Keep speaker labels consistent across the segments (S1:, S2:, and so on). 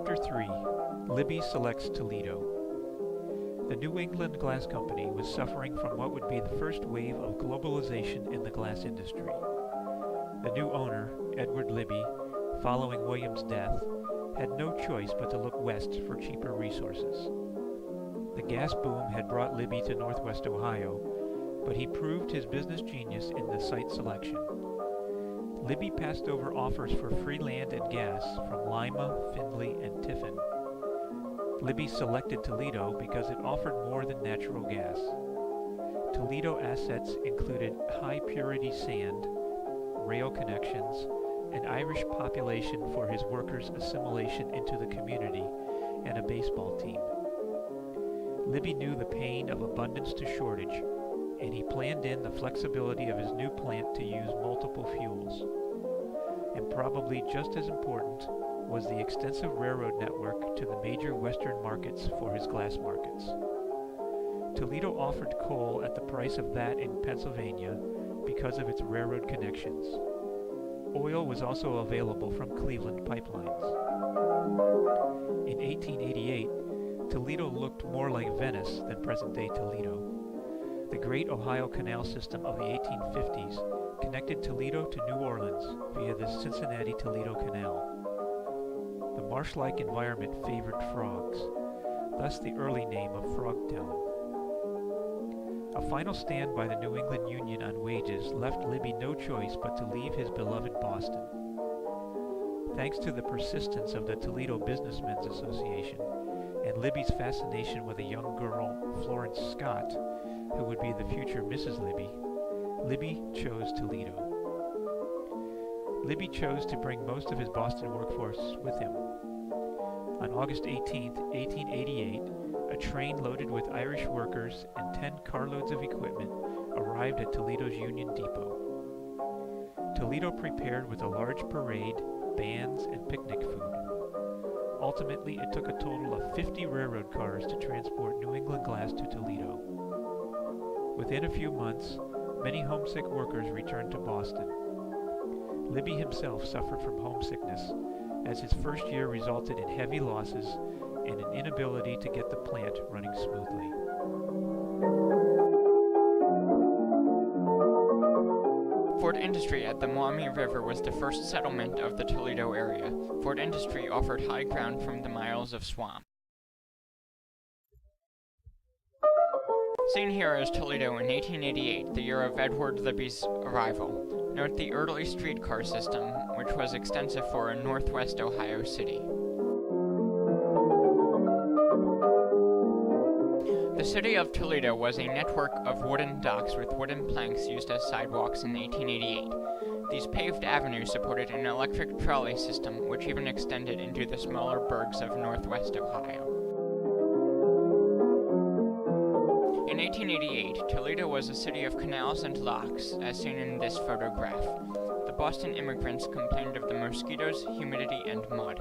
S1: Chapter 3. Libby Selects Toledo. The New England Glass Company was suffering from what would be the first wave of globalization in the glass industry. The new owner, Edward Libby, following William's death, had no choice but to look west for cheaper resources. The gas boom had brought Libby to Northwest Ohio, but he proved his business genius in the site selection. Libby passed over offers for free land and gas from Lima, Findlay, and Tiffin. Libby selected Toledo because it offered more than natural gas. Toledo assets included high-purity sand, rail connections, an Irish population for his workers' assimilation into the community, and a baseball team. Libby knew the pain of abundance to shortage, and he planned in the flexibility of his new plant to use multiple fuels. And probably just as important was the extensive railroad network to the major western markets for his glass markets. Toledo offered coal at the price of that in Pennsylvania because of its railroad connections. Oil was also available from Cleveland pipelines. In 1888, Toledo looked more like Venice than present-day Toledo. The Great Ohio Canal System of the 1850s connected Toledo to New Orleans via the Cincinnati-Toledo Canal. The marsh-like environment favored frogs, thus the early name of Frogtown. A final stand by the New England Union on wages left Libby no choice but to leave his beloved Boston. Thanks to the persistence of the Toledo Businessmen's Association and Libby's fascination with a young girl, Florence Scott, who would be the future Mrs. Libby, Libby chose Toledo. Libby chose to bring most of his Boston workforce with him. On August 18, 1888, a train loaded with Irish workers and 10 carloads of equipment arrived at Toledo's Union Depot. Toledo prepared with a large parade, bands, and picnic food. Ultimately, it took a total of 50 railroad cars to transport New England glass to Toledo. Within a few months, many homesick workers returned to Boston. Libby himself suffered from homesickness, as his first year resulted in heavy losses and an inability to get the plant running smoothly.
S2: Ford Industry at the Maumee River was the first settlement of the Toledo area. Ford Industry offered high ground from the miles of swamp. Seen here is Toledo in 1888, the year of Edward Libby's arrival. Note the early streetcar system, which was extensive for a northwest Ohio city. The city of Toledo was a network of wooden docks with wooden planks used as sidewalks in 1888. These paved avenues supported an electric trolley system, which even extended into the smaller burgs of northwest Ohio. In 1888, Toledo was a city of canals and locks, as seen in this photograph. The Boston immigrants complained of the mosquitoes, humidity, and mud.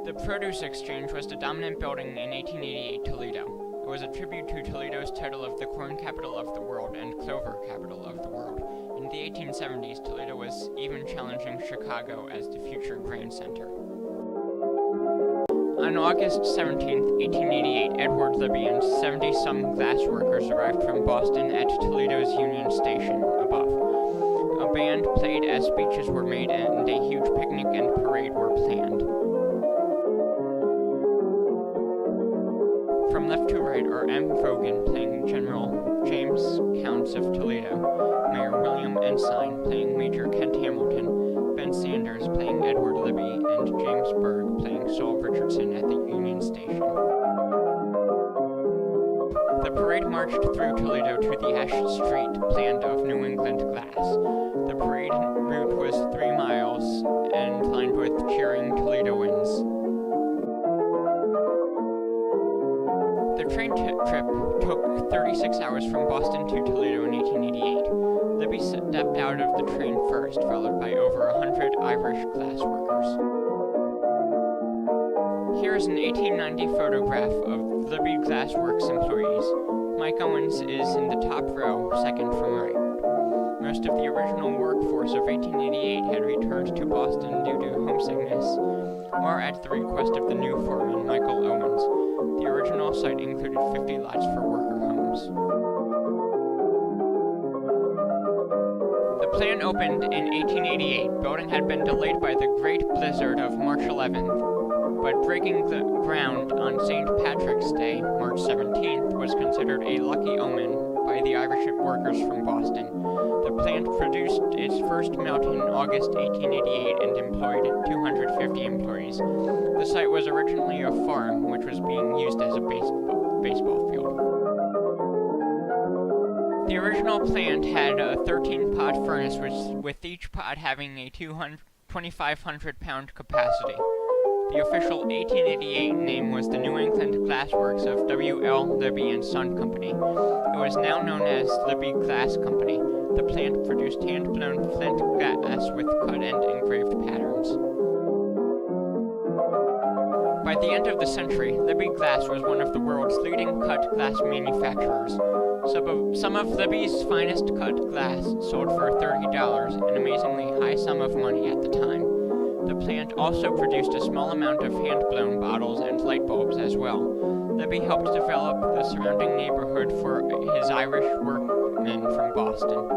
S2: The Produce Exchange was the dominant building in 1888 Toledo. It was a tribute to Toledo's title of the corn capital of the world and clover capital of the world. In the 1870s, Toledo was even challenging Chicago as the future grain center. On August 17, 1888, Edward Libby and 70-some glass workers arrived from Boston at Toledo's Union Station above. A band played as speeches were made and a huge picnic and parade were planned. From left to right are M. Vogan playing General James Counts of Toledo, Mayor William Ensign playing Major Kent Hamilton, Ben Sanders playing Edward Libby, and James Berg playing Saul Richardson at the Union Station. The parade marched through Toledo to the Ash Street plant of New England glass. The parade route was 3 miles and lined with cheering Toledoans. The train trip took 36 hours from Boston to Toledo in 1888. Libby stepped out of the train first, followed by over 100 Irish glass workers. Here is an 1890 photograph of Libby Glass Works employees. Mike Owens is in the top row, second from right. Most of the original workforce of 1888 had returned to Boston due to homesickness, or at the request of the new foreman, Michael Owens. The original site included 50 lots for worker homes. The plant opened in 1888. Building had been delayed by the Great Blizzard of March 11th, but breaking the ground on St. Patrick's Day, March 17th, was considered a lucky omen by the Irish workers from Boston. The plant produced its first melt in August 1888 and employed 250 employees. The site was originally a farm, which was being used as a baseball field. The original plant had a 13-pot furnace, with each pot having a 2,500-pound capacity. The official 1888 name was the New England Glass Works of W.L. Libby and Son Company. It was now known as Libby Glass Company. The plant produced hand-blown flint glass with cut and engraved patterns. By the end of the century, Libby Glass was one of the world's leading cut glass manufacturers. Some of Libby's finest cut glass sold for $30, an amazingly high sum of money at the time. The plant also produced a small amount of hand-blown bottles and light bulbs as well. Libby helped develop the surrounding neighborhood for his Irish workmen from Boston.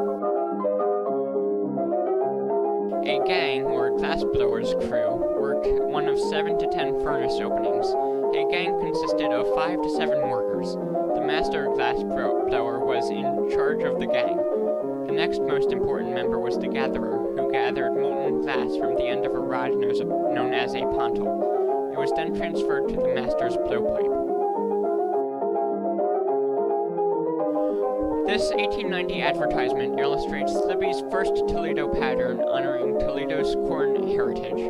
S2: A gang, or glassblowers crew, worked one of 7 to 10 furnace openings. A gang consisted of 5 to 7 workers. The master glass blower was in charge of the gang. The next most important member was the gatherer, who gathered molten glass from the end of a rod known as a pontil. It was then transferred to the master's blowpipe. This 1890 advertisement illustrates Libby's first Toledo pattern honoring Toledo's corn heritage.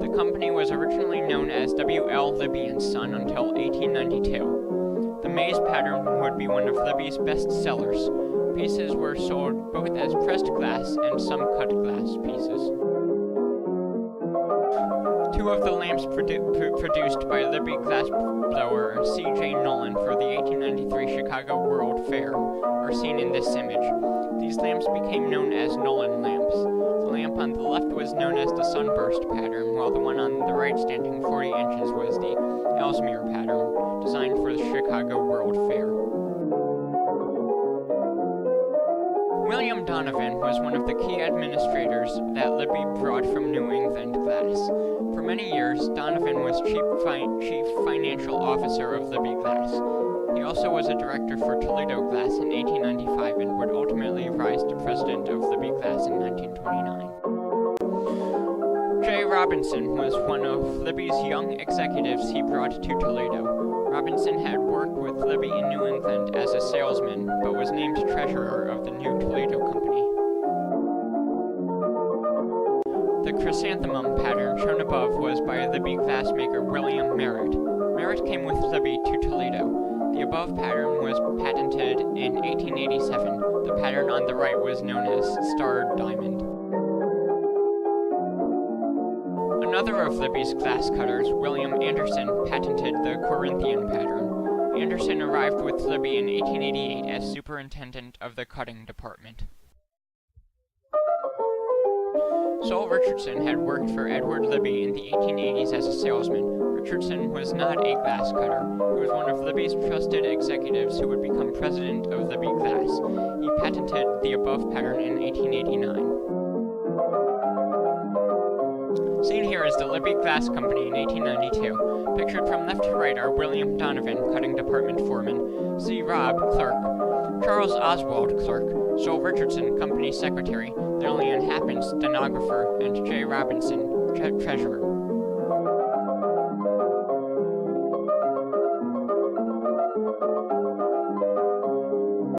S2: The company was originally known as W.L. Libby and Son until 1892. The maize pattern would be one of Libby's best sellers. Pieces were sold both as pressed glass and some cut glass pieces. 2 of the lamps produced by Libby glassblower C.J. Nolan for the 1893 Chicago World Fair are seen in this image. These lamps became known as Nolan lamps. The lamp on the left was known as the sunburst pattern, while the one on the right, standing 40 inches, was the Ellesmere pattern, designed for the Chicago World Fair. William Donovan was one of the key administrators that Libby brought from New England Glass. For many years, Donovan was chief financial officer of Libby Glass. He also was a director for Toledo Glass in 1895 and would ultimately rise to president of Libby Glass in 1929. J. Robinson was one of Libby's young executives he brought to Toledo. Robinson had worked with Libby in New England as a salesman, but was named treasurer of the new Toledo Company. The chrysanthemum pattern shown above was by Libby glassmaker William Merritt. Merritt came with Libby to Toledo. The above pattern was patented in 1887. The pattern on the right was known as Starred Diamond. Another of Libby's glass cutters, William Anderson, patented the Corinthian pattern. Anderson arrived with Libby in 1888 as superintendent of the cutting department. Sol Richardson had worked for Edward Libby in the 1880s as a salesman. Richardson was not a glass cutter. He was one of Libby's trusted executives who would become president of Libby Glass. He patented the above pattern in 1889. Seen here is the Libby Glass Company in 1892. Pictured from left to right are William Donovan, cutting department foreman, C. Robb, clerk, Charles Oswald, clerk, Sol Richardson, company secretary, Lillian Happen, stenographer, and J. Robinson, treasurer.